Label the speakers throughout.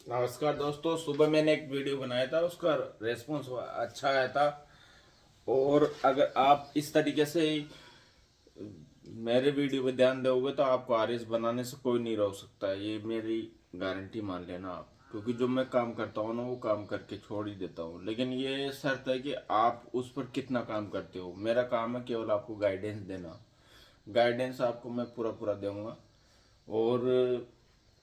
Speaker 1: नमस्कार दोस्तों, सुबह मैंने एक वीडियो बनाया था, उसका रेस्पॉन्स अच्छा आया था। और अगर आप इस तरीके से ही मेरे वीडियो पे ध्यान दोगे तो आपको आरएस बनाने से कोई नहीं रोक सकता है। ये मेरी गारंटी मान लेना आप, क्योंकि जो मैं काम करता हूँ ना वो काम करके छोड़ ही देता हूँ। लेकिन ये शर्त है कि आप उस पर कितना काम करते हो। मेरा काम है केवल आपको गाइडेंस देना। गाइडेंस आपको मैं पूरा पूरा दूंगा। और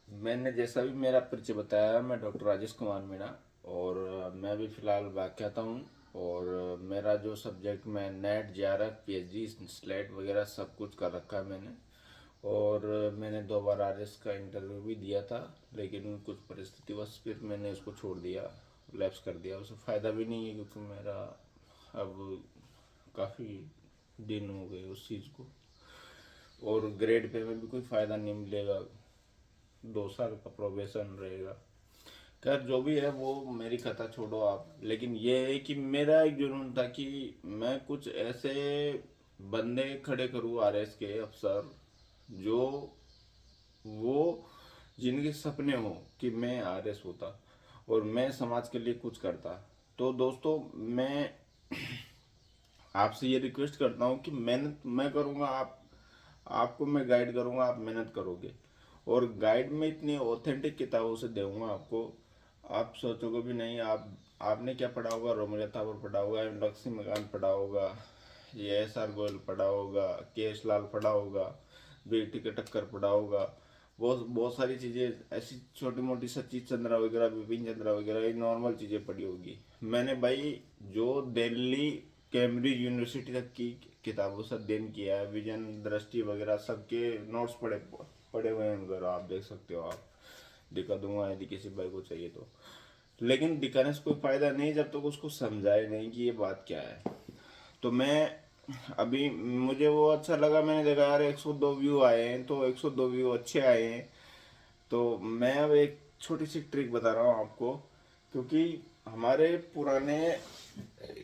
Speaker 1: मैंने जैसा भी मेरा परिचय बताया, मैं डॉक्टर राजेश कुमार मीणा। और मैं भी फिलहाल व्याख्याता हूँ। और मेरा जो सब्जेक्ट, मैं नेट जेआरएफ पीएचडी स्लेट वगैरह सब कुछ कर रखा है मैंने। और मैंने 2 बार आरएस का इंटरव्यू भी दिया था, लेकिन कुछ परिस्थितिवश फिर मैंने उसको छोड़ दिया, लैप्स कर दिया। उससे फ़ायदा भी नहीं है, क्योंकि मेरा अब काफ़ी दिन हो गए उस चीज़ को। और ग्रेड पे में भी कोई फ़ायदा नहीं मिलेगा, 2 साल का प्रोबेशन रहेगा। खैर जो भी है वो मेरी कथा छोड़ो आप। लेकिन ये है कि मेरा एक जुनून था कि मैं कुछ ऐसे बंदे खड़े करूँ, आरएस के अफसर, जो वो जिनके सपने हो कि मैं आरएस होता और मैं समाज के लिए कुछ करता। तो दोस्तों, मैं आपसे ये रिक्वेस्ट करता हूँ कि मेहनत मैं करूँगा, आपको मैं गाइड करूँगा, आप मेहनत करोगे। और गाइड में इतनी ऑथेंटिक किताबों से दूंगा आपको, आप सोचोगे भी नहीं। आपने क्या पढ़ा होगा? रोमिला थापर पढ़ा होगा, लक्ष्मीकांत पढ़ा होगा, ये एस आर गोयल पढ़ा होगा, के एस लाल पढ़ा होगा, बेटी के टक्कर पढ़ा होगा। बहुत बहुत सारी चीज़ें ऐसी छोटी मोटी, सचिन चंद्रा वगैरह, बिपिन चंद्रा वगैरह, ये नॉर्मल चीज़ें पढ़ी होगी। मैंने भाई जो दिल्ली कैम्ब्रिज यूनिवर्सिटी तक की किताबों से अध्ययन किया है, विजन दृष्टि वगैरह सबके नोट्स पढ़े पढ़े हुए हैं उनका, आप देख सकते हो। आप दिखा दूंगा यदि किसी भाई को चाहिए तो। लेकिन दिखाने से कोई फायदा नहीं जब तक उसको समझाए नहीं कि ये बात क्या है। तो मैं अभी, मुझे वो अच्छा लगा, मैंने देखा यार 102 व्यू आए हैं, तो 102 व्यू अच्छे आए हैं। तो मैं अब एक छोटी सी ट्रिक बता रहा हूँ आपको। क्योंकि हमारे पुराने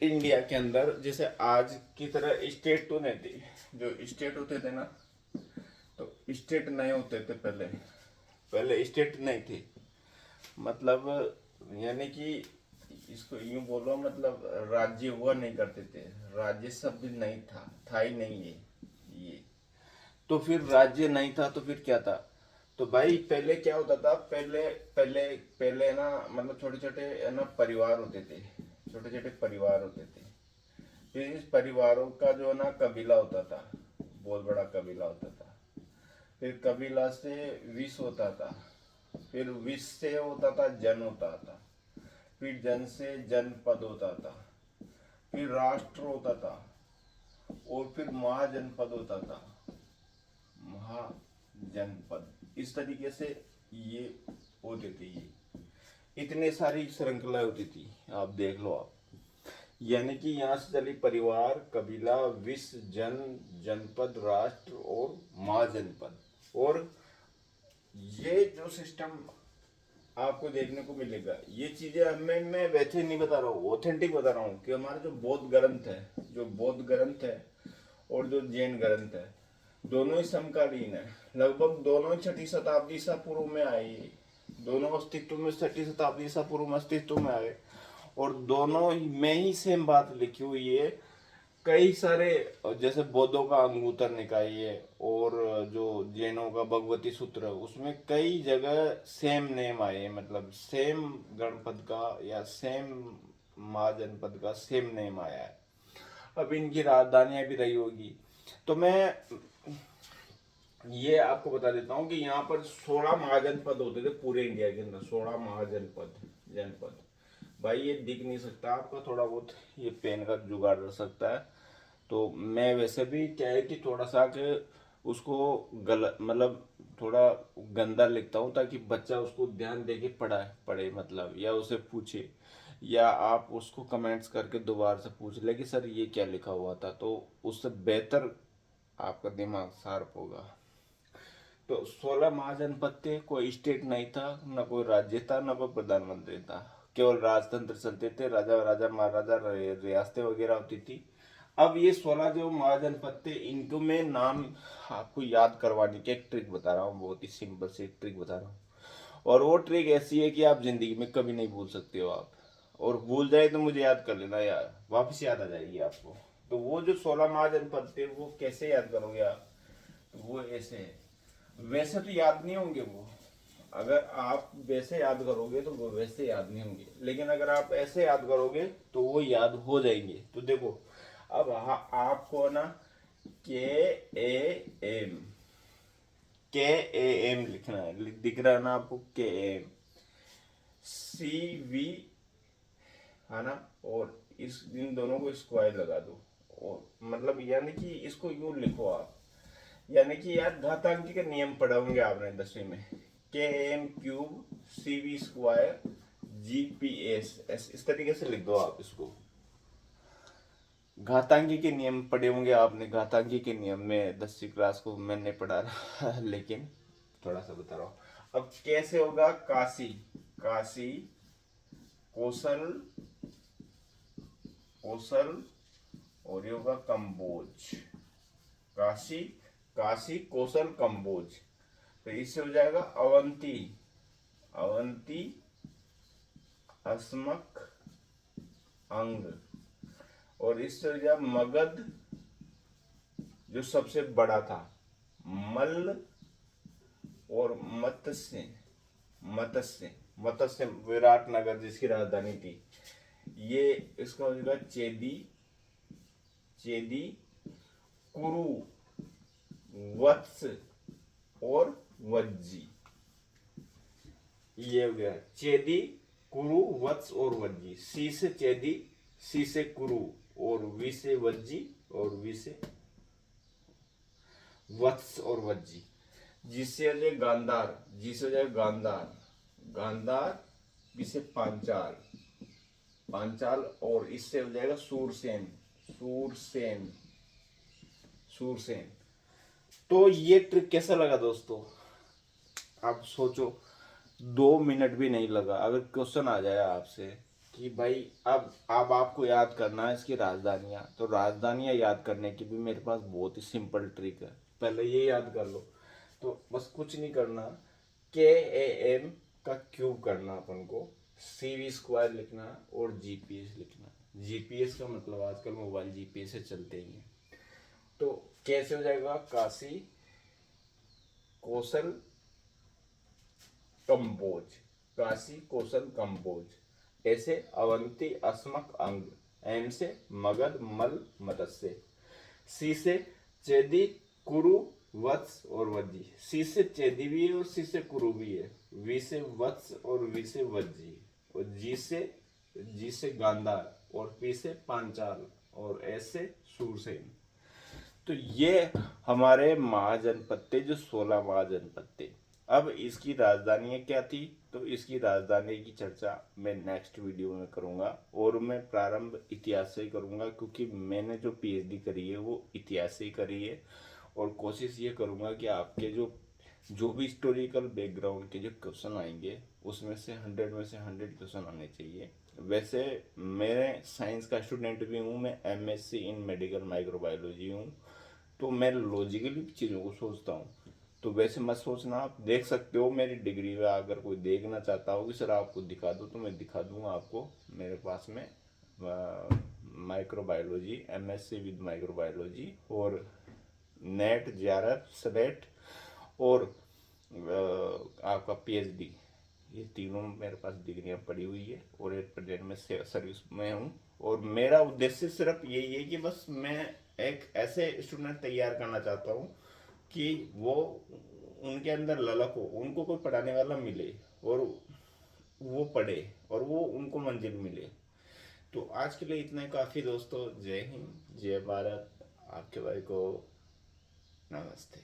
Speaker 1: इंडिया के अंदर जैसे आज की तरह स्टेट तो नहीं थी। जो स्टेट होते थे ना, तो स्टेट नहीं होते थे पहले। पहले स्टेट नहीं थी, मतलब यानी कि इसको यूं बोलो, मतलब राज्य हुआ नहीं करते थे। राज्य शब्द नहीं था, था ही नहीं ये। तो फिर राज्य नहीं था तो फिर क्या था? तो भाई पहले क्या होता था, पहले पहले पहले ना, मतलब छोटे छोटे ना परिवार होते थे। छोटे छोटे परिवार होते थे। फिर इस परिवारों का जो ना कबीला होता था, बहुत बड़ा कबीला होता था। फिर कबीला से विष होता था। फिर विष से होता था जन होता था। फिर जन से जनपद होता था। फिर राष्ट्र होता था। और फिर महाजनपद होता था। महाजनपद, इस तरीके से ये होते थे। ये इतने सारी श्रृंखलाएं होती थी, आप देख लो आप। यानी कि यहाँ से चली परिवार, कबीला, विश्व, जन, जनपद, राष्ट्र और महाजनपद। और ये जो सिस्टम आपको देखने को मिलेगा, ये चीजें मैं वैसे नहीं बता रहा हूँ, ऑथेंटिक बता रहा हूँ कि हमारे जो बौद्ध ग्रंथ है, जो बौद्ध ग्रंथ है और जो जैन ग्रंथ है, दोनों ही समकालीन है। लगभग दोनों ही 6ठी शताब्दी ईसा पूर्व में आए। दोनों अस्तित्व में 6ठी शताब्दी ईसा पूर्व में अस्तित्व में आए। और दोनों ही में ही सेम बात लिखी हुई है। कई सारे, जैसे बौद्धों का अंगूतर निकाय है, और जो जैनों का भगवती सूत्र है, उसमें कई जगह सेम नेम आए हैं, मतलब सेम गणपद का या सेम महाजनपद का सेम नेम आया है। अब इनकी राजधानियां भी रही होगी। तो मैं ये आपको बता देता हूँ कि यहाँ पर 16 महाजनपद होते थे पूरे इंडिया के अंदर। 16 महाजनपद, जनपद। भाई ये दिख नहीं सकता आपका, थोड़ा बहुत ये पेन का जुगाड़ रह सकता है। तो मैं वैसे भी क्या है कि थोड़ा सा कि उसको गलत, मतलब थोड़ा गंदा लिखता हूँ, ताकि बच्चा उसको ध्यान दे के पढ़े, मतलब, या उसे पूछे, या आप उसको कमेंट्स करके दोबारा से पूछ ले कि सर ये क्या लिखा हुआ था, तो उससे बेहतर आपका दिमाग शार्प होगा। तो 16 महाजनपद थे, कोई स्टेट नहीं था, न कोई राज्य था, न कोई प्रधानमंत्री था। केवल राजतंत्र चलते थे, राजा राजा महाराजा रियासतें वगैरह होती थी। अब ये 16 जो महाजनपद थे, इनको मैं नाम आपको याद करवाने की एक ट्रिक बता रहा हूँ, बहुत ही सिंपल सी ट्रिक बता रहा हूँ। और वो ट्रिक ऐसी है कि आप जिंदगी में कभी नहीं भूल सकते हो आप, और भूल जाए तो मुझे याद कर लेना यार, वापस याद आ जाएगी आपको। तो वो जो 16 महाजनपद थे वो कैसे याद करोगे आप, तो वो ऐसे है। वैसे तो याद नहीं होंगे वो, अगर आप वैसे याद करोगे तो वो वैसे याद नहीं होंगे, लेकिन अगर आप ऐसे याद करोगे तो वो याद हो जाएंगे। तो देखो अब आपको ना के ए एम, के ए एम लिखना है, दिख रहा है ना आपको, के एम, सी वी, है ना, और इस इन दोनों को स्क्वायर लगा दो, और मतलब यानी कि इसको यूं लिखो आप, यानी कि यार घातांकी के नियम पढ़े होंगे आपने 10वीं में, K M cube C V square G P S, इस तरीके से लिख दो आप इसको। घातांकी के नियम पढ़े होंगे आपने, घातांकी के नियम में 10वीं क्लास को मैंने पढ़ा रहा लेकिन थोड़ा सा बता रहा हूँ। अब कैसे होगा, काशी, काशी कौशल, कौशल, और ये होगा कंबोज, काशी, काशी कौशल कंबोज। तो इससे हो जाएगा अवंती, अवंती अस्मक अंग, और इससे हो जाएगा मगध जो सबसे बड़ा था, मल्ल, और मत्स्य, मत्स्य, मत्स्य विराटनगर जिसकी राजधानी थी, ये इसका हो जाएगा चेदी, चेदी, कुरु, वत्स, और वज्जी। ये हो गया चेदी, कुरु, वत्स और वज्जी। सी से चेदी, सी से कुरु, और वी से वज्जी, और वी से वत्स और वज्जी। जिससे हो जाए गांधार, जिससे हो जाए गांधार, गांधार, जिसे पांचाल, पांचाल, और इससे हो जाएगा सूरसेन, सूरसेन, सूरसेन। तो ये ट्रिक कैसा लगा दोस्तों, आप सोचो, 2 मिनट भी नहीं लगा। अगर क्वेश्चन आ जाए आपसे कि भाई अब आपको याद करना है इसकी राजधानियां, तो राजधानियां याद करने की भी मेरे पास बहुत ही सिंपल ट्रिक है, पहले ये याद कर लो। तो बस कुछ नहीं करना, के ए एम का क्यूब करना अपन को, सी वी स्क्वायर लिखना, और जीपीएस लिखना। जीपीएस का मतलब आजकल मोबाइल जीपीएस से चलते ही हैं। तो कैसे हो जाएगा, काशी कौशल कंबोज, काशी कौशल कंबोज। ऐसे अवंती अस्मक अंग, एम से मगध मल मत्स्य, सी से चेदी कुरु वत्स और वज्जी, सी से चेदी भी है और सी से कुरु भी है, वी से वत्स और वी से वज्जी, और जी से गांधार, और पी से पांचाल, और एस से सूरसेन। तो ये हमारे महाजनपद थे, जो 16 महाजनपद थे। अब इसकी राजधानी क्या थी, तो इसकी राजधानी की चर्चा मैं नेक्स्ट वीडियो में करूंगा, और मैं प्रारंभ इतिहास से ही करूंगा, क्योंकि मैंने जो पीएचडी करी है वो इतिहास से ही करी है, और कोशिश ये करूंगा कि आपके जो भी हिस्टोरिकल बैकग्राउंड के जो क्वेश्चन आएंगे उसमें से 100 में से 100 क्वेश्चन आने चाहिए। वैसे मैं साइंस का स्टूडेंट भी हूँ, मैं एमएससी इन मेडिकल माइक्रोबायोलॉजी हूँ, तो मैं लॉजिकली चीज़ों को सोचता हूँ। तो वैसे मत सोचना, आप देख सकते हो मेरी डिग्री में, अगर कोई देखना चाहता हो कि सर आपको दिखा दो तो मैं दिखा दूंगा आपको। मेरे पास में माइक्रोबायोलॉजी, एमएससी विद माइक्रोबायोलॉजी, और नेट जेआरएफ स्लेट, और आपका पीएचडी, ये तीनों मेरे पास डिग्रियां पड़ी हुई है, और एक प्रेजेंट में सर्विस में हूँ। और मेरा उद्देश्य सिर्फ यही है कि बस मैं एक ऐसे स्टूडेंट तैयार करना चाहता हूँ कि वो उनके अंदर ललक हो, उनको कोई पढ़ाने वाला मिले, और वो पढ़े, और वो उनको मंजिल मिले। तो आज के लिए इतना ही काफ़ी दोस्तों। जय हिंद, जय भारत, आपके भाई को नमस्ते।